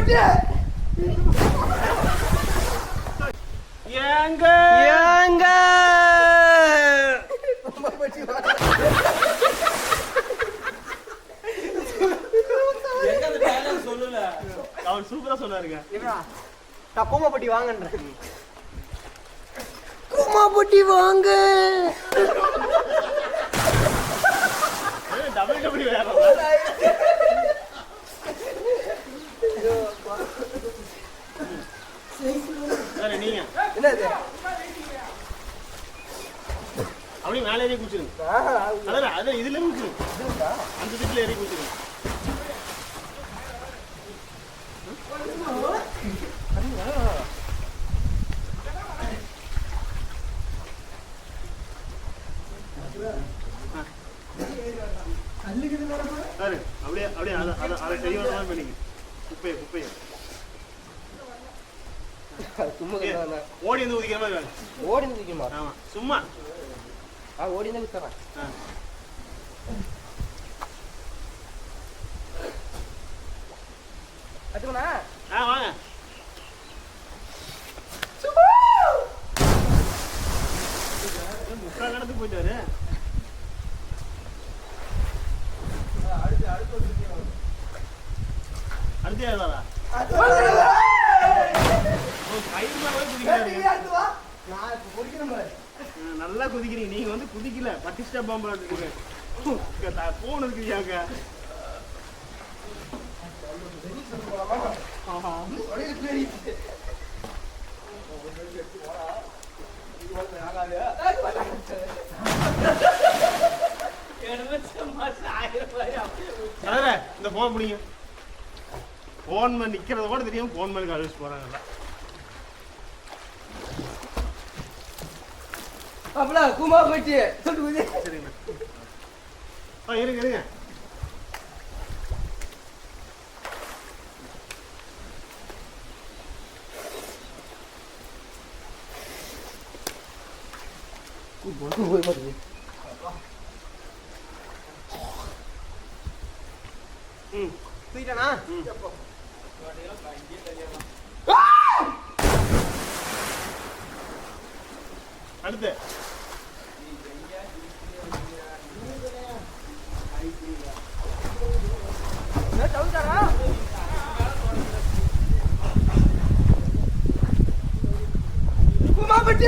குமாபட்டி ஏங்க ஏங்க சொல்லல அவர் சூப்பரா சொன்னாருங்க. நான் கோமாப்பட்டி வாங்கன்றேன். கோமாப்பட்டி வாங்க. டபுள் டபுள் வேற சரி நீங்க என்னது அப்படியே மேலே ஏறி குடிச்சிருங்க. அதான் அது இதுல குடிச்சிருங்க. அந்த திட்டுல ஏறி குடிச்சிருங்க. அப்படியே அப்படியே அதை செய்யணும் பண்ணிங்க. குப்பையை குப்பையை ஓடி வந்து ஊதிக்கிற மாதிரி வேணும். ஓடி நிற்குமா? ஆமா சும்மா ஓடி தான் வித்துறேன். அதுக்குண்ணா வாங்க முக்கா கடத்துக்கு போயிட்டாரு. அடுத்து யாரா நல்லா குதிக்கிறீங்க. நீங்க வந்து குதிக்கல பட்டிஸ்டா பாம்பா போன் இருக்குங்க. இந்த போன் பிடிங்க. போன் மேல நிக்கிறத கூட தெரியும். போன் மேல கழிச்சு போறாங்கல்ல. அப்பல குமாபட்டி சொல்லுங்க. சரிங்க இருங்க இருங்க. போய் பாருங்க. தூக்கிட்டானா? அடுத்து குமாபட்டி